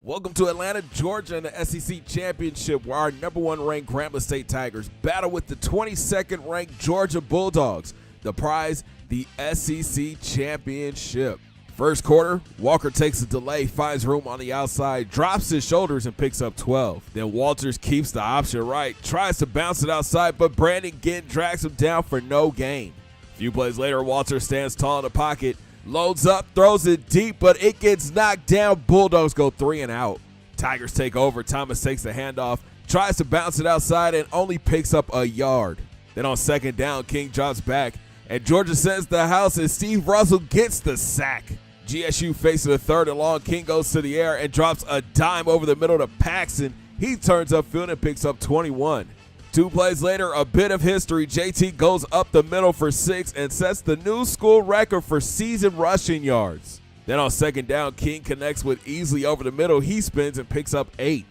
Welcome to Atlanta, Georgia in the SEC Championship, where our number one ranked Grambling State Tigers battle with the 22nd ranked Georgia Bulldogs. The prize, the SEC Championship. First quarter, Walker takes a delay, finds room on the outside, drops his shoulders and picks up 12. Then Walters keeps the option right, tries to bounce it outside, but Brandon Ginn drags him down for no gain. A few plays later, Walters stands tall in the pocket, loads up, throws it deep, but it gets knocked down. Bulldogs go 3 and out. Tigers take over. Thomas takes the handoff, tries to bounce it outside, and only picks up a yard. Then on second down, King drops back, and Georgia sends the house, and Steve Russell gets the sack. GSU faces a third and long. King goes to the air and drops a dime over the middle to Paxton. He turns upfield and picks up 21. 2 plays later, a bit of history. JT goes up the middle for 6 and sets the new school record for season rushing yards. Then on second down, King connects with Easley over the middle. He spins and picks up 8.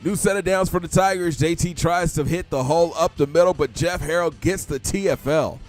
New set of downs for the Tigers. JT tries to hit the hole up the middle, but Jeff Harrell gets the TFL.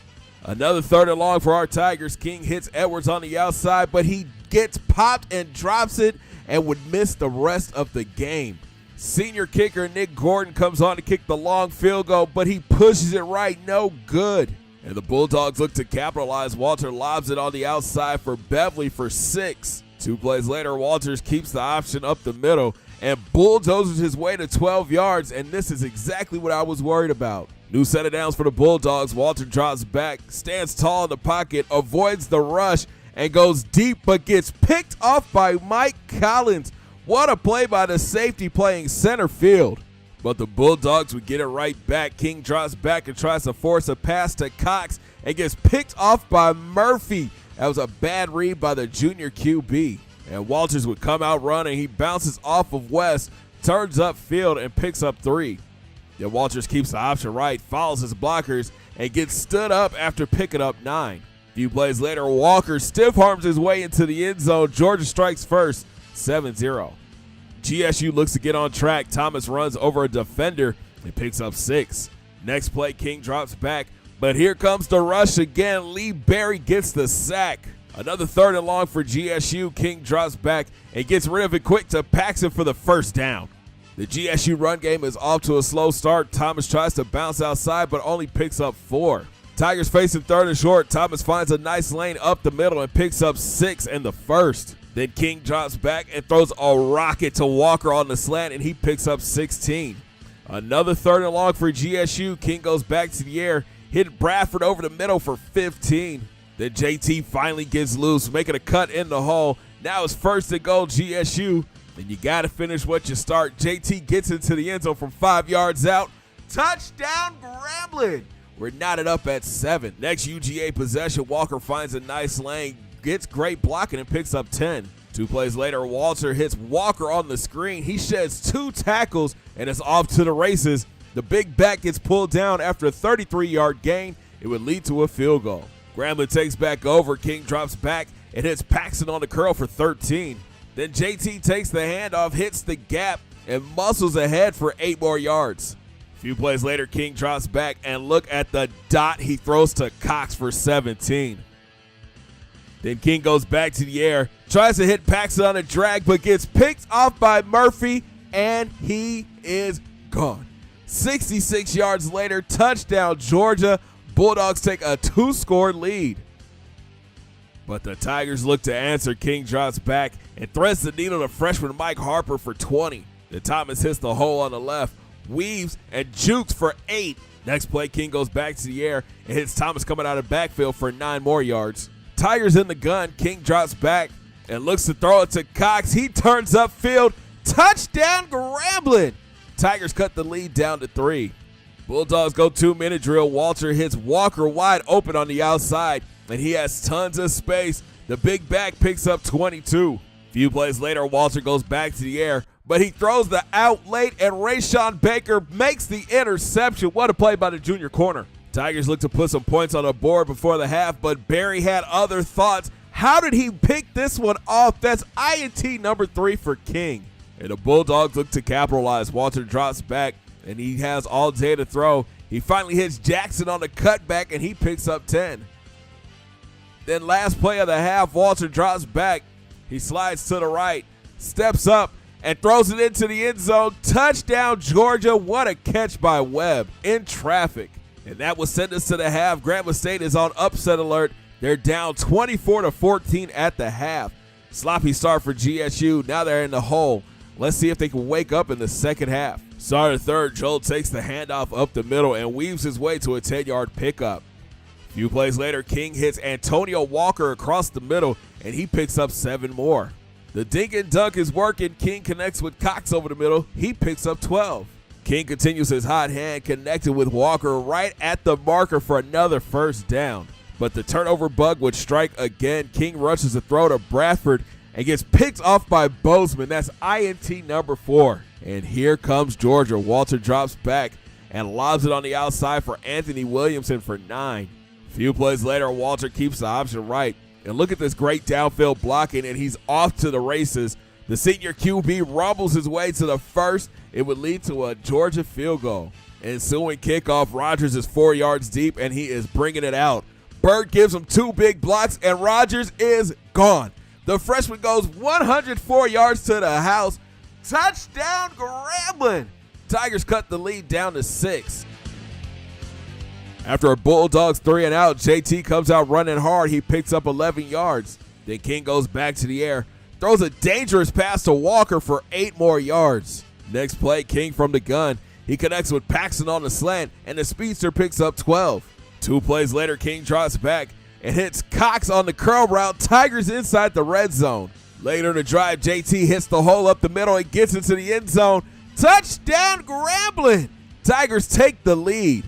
Another third and long for our Tigers. King hits Edwards on the outside, but he gets popped and drops it and would miss the rest of the game. Senior kicker Nick Gordon comes on to kick the long field goal, but he pushes it right, no good. And the Bulldogs look to capitalize. Walter lobs it on the outside for Beverly for 6. 2 plays later, Walters keeps the option up the middle and bulldozes his way to 12 yards, and this is exactly what I was worried about. New set of downs for the Bulldogs. Walter drops back, stands tall in the pocket, avoids the rush, and goes deep, but gets picked off by Mike Collins. What a play by the safety playing center field. But the Bulldogs would get it right back. King drops back and tries to force a pass to Cox and gets picked off by Murphy. That was a bad read by the junior QB. And Walters would come out running. He bounces off of West, turns upfield, and picks up 3. Then Walters keeps the option right, follows his blockers, and gets stood up after picking up 9. A few plays later, Walker stiff arms his way into the end zone. Georgia strikes first, 7-0. GSU looks to get on track. Thomas runs over a defender and picks up 6. Next play, King drops back, but here comes the rush again. Lee Berry gets the sack. Another third and long for GSU. King drops back and gets rid of it quick to Paxton for the first down. The GSU run game is off to a slow start. Thomas tries to bounce outside, but only picks up 4. Tigers facing third and short. Thomas finds a nice lane up the middle and picks up 6 in the first. Then King drops back and throws a rocket to Walker on the slant, and he picks up 16. Another third and long for GSU. King goes back to the air, hit Bradford over the middle for 15. Then JT finally gets loose, making a cut in the hole. Now it's first and goal GSU. Then you got to finish what you start. JT gets into the end zone from 5 yards out. Touchdown Grambling. We're knotted up at 7. Next UGA possession, Walker finds a nice lane, gets great blocking, and picks up 10. 2 plays later, Walter hits Walker on the screen. He sheds 2 tackles and is off to the races. The big back gets pulled down after a 33-yard gain. It would lead to a field goal. Grambling takes back over. King drops back and hits Paxton on the curl for 13. Then JT takes the handoff, hits the gap, and muscles ahead for 8 more yards. A few plays later, King drops back, and look at the dot he throws to Cox for 17. Then King goes back to the air, tries to hit Paxton on a drag, but gets picked off by Murphy, and he is gone. 66 yards later, touchdown Georgia. Bulldogs take a 2-score lead. But the Tigers look to answer. King drops back and threads the needle to freshman Mike Harper for 20. Then Thomas hits the hole on the left, weaves, and jukes for 8. Next play, King goes back to the air and hits Thomas coming out of backfield for 9 more yards. Tigers in the gun. King drops back and looks to throw it to Cox. He turns upfield. Touchdown Grambling. Tigers cut the lead down to 3. Bulldogs go 2-minute drill. Walter hits Walker wide open on the outside, and he has tons of space. The big back picks up 22. A few plays later, Walter goes back to the air, but he throws the out late, and Rayshawn Baker makes the interception. What a play by the junior corner. Tigers look to put some points on the board before the half, but Barry had other thoughts. How did he pick this one off? That's INT number 3 for King. And the Bulldogs look to capitalize. Walter drops back, and he has all day to throw. He finally hits Jackson on the cutback, and he picks up 10. Then last play of the half, Walter drops back. He slides to the right, steps up, and throws it into the end zone. Touchdown, Georgia. What a catch by Webb in traffic. And that will send us to the half. Grambling State is on upset alert. They're down 24-14 at the half. Sloppy start for GSU. Now they're in the hole. Let's see if they can wake up in the second half. Start of third, Joel takes the handoff up the middle and weaves his way to a 10-yard pickup. A few plays later, King hits Antonio Walker across the middle, and he picks up 7 more. The dink and dunk is working. King connects with Cox over the middle. He picks up 12. King continues his hot hand, connected with Walker right at the marker for another first down. But the turnover bug would strike again. King rushes the throw to Bradford and gets picked off by Bozeman. That's INT number 4. And here comes Georgia. Walter drops back and lobs it on the outside for Anthony Williamson for 9. A few plays later, Walter keeps the option right. And look at this great downfield blocking, and he's off to the races. The senior QB rumbles his way to the first. It would lead to a Georgia field goal. Ensuing kickoff, Rogers is 4 yards deep, and he is bringing it out. Bird gives him 2 big blocks, and Rogers is gone. The freshman goes 104 yards to the house. Touchdown, Grambling. Tigers cut the lead down to 6. After a Bulldogs 3 and out, JT comes out running hard. He picks up 11 yards. Then King goes back to the air, throws a dangerous pass to Walker for 8 more yards. Next play, King from the gun. He connects with Paxton on the slant, and the speedster picks up 12. 2 plays later, King drops back and hits Cox on the curl route. Tigers inside the red zone. Later in the drive, JT hits the hole up the middle and gets into the end zone. Touchdown, Grambling. Tigers take the lead.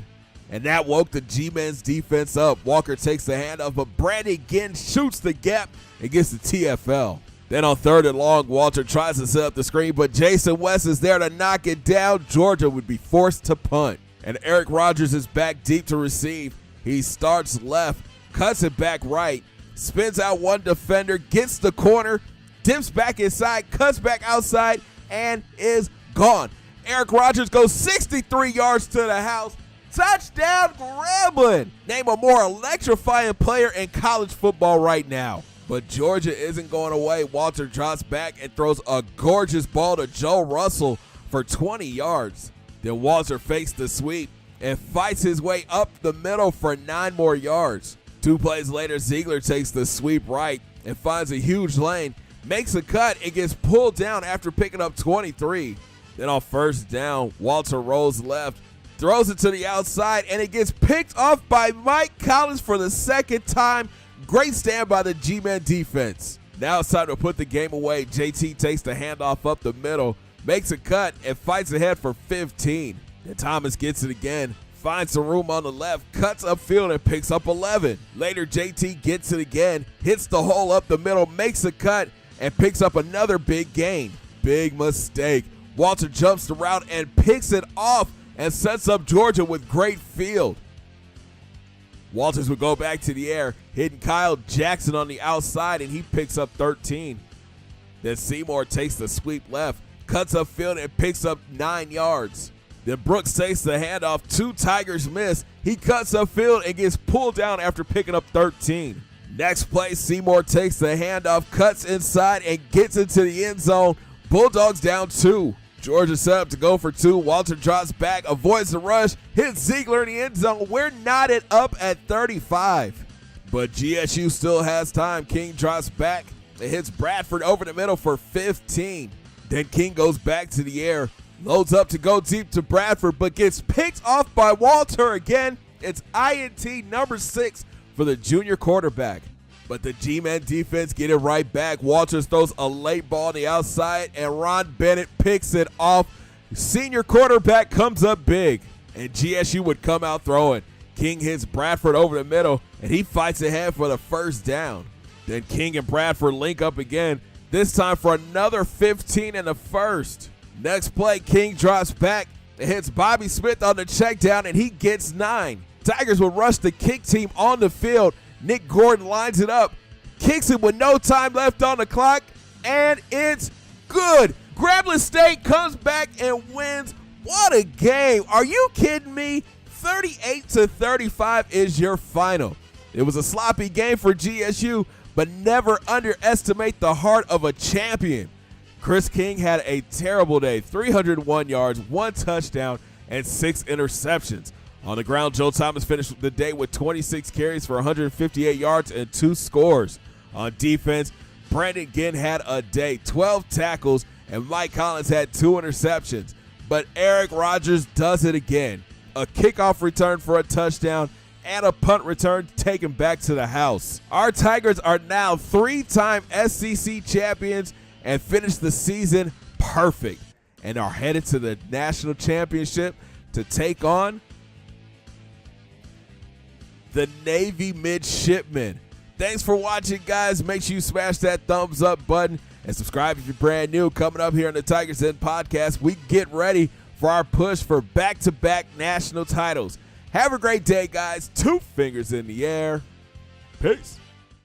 And that woke the G-Men's defense up. Walker takes the handoff, but Brady again shoots the gap and gets the TFL. Then on 3rd and long, Walter tries to set up the screen, but Jason West is there to knock it down. Georgia would be forced to punt. And Eric Rogers is back deep to receive. He starts left, cuts it back right, spins out one defender, gets the corner, dips back inside, cuts back outside, and is gone. Eric Rogers goes 63 yards to the house. Touchdown, Grambling. Name a more electrifying player in college football right now. But Georgia isn't going away. Walter drops back and throws a gorgeous ball to Joe Russell for 20 yards. Then Walter fakes the sweep and fights his way up the middle for 9 more yards. 2 plays later, Ziegler takes the sweep right and finds a huge lane, makes a cut, and gets pulled down after picking up 23. Then on 1st down, Walter rolls left, throws it to the outside, and it gets picked off by Mike Collins for the 2nd time. Great stand by the G-Men defense. Now it's time to put the game away. JT takes the handoff up the middle, makes a cut, and fights ahead for 15. Then Thomas gets it again, finds some room on the left, cuts upfield, and picks up 11. Later, JT gets it again, hits the hole up the middle, makes a cut, and picks up another big gain. Big mistake. Walter jumps the route and picks it off and sets up Georgia with great field. Walters would go back to the air, hitting Kyle Jackson on the outside, and he picks up 13. Then Seymour takes the sweep left, cuts upfield, and picks up 9 yards. Then Brooks takes the handoff. 2 Tigers miss. He cuts upfield and gets pulled down after picking up 13. Next play, Seymour takes the handoff, cuts inside, and gets into the end zone. Bulldogs down 2. Georgia set up to go for 2. Walter drops back, avoids the rush, hits Ziegler in the end zone. We're knotted up at 35. But GSU still has time. King drops back and hits Bradford over the middle for 15. Then King goes back to the air, loads up to go deep to Bradford, but gets picked off by Walter again. It's INT number 6 for the junior quarterback. But the G-Men defense get it right back. Walters throws a late ball on the outside, and Ron Bennett picks it off. Senior quarterback comes up big, and GSU would come out throwing. King hits Bradford over the middle, and he fights ahead for the 1st down. Then King and Bradford link up again, this time for another 15 in the 1st. Next play, King drops back and hits Bobby Smith on the check down, and he gets 9. Tigers will rush the kick team on the field. Nick Gordon lines it up, kicks it with no time left on the clock, and it's good. Grambling State comes back and wins. What a game. Are you kidding me? 38-35 is your final. It was a sloppy game for GSU, but never underestimate the heart of a champion. Chris King had a terrible day, 301 yards, 1 touchdown, and 6 interceptions. On the ground, Joe Thomas finished the day with 26 carries for 158 yards and 2 scores. On defense, Brandon Ginn had a day, 12 tackles, and Mike Collins had 2 interceptions. But Eric Rogers does it again. A kickoff return for a touchdown and a punt return taken back to the house. Our Tigers are now 3-time SEC champions and finished the season perfect and are headed to the national championship to take on the Navy Midshipmen. Thanks for watching, guys. Make sure you smash that thumbs up button and subscribe if you're brand new. Coming up here on the Tigers Den podcast, we get ready for our push for back-to-back national titles. Have a great day, guys. 2 fingers in the air. Peace.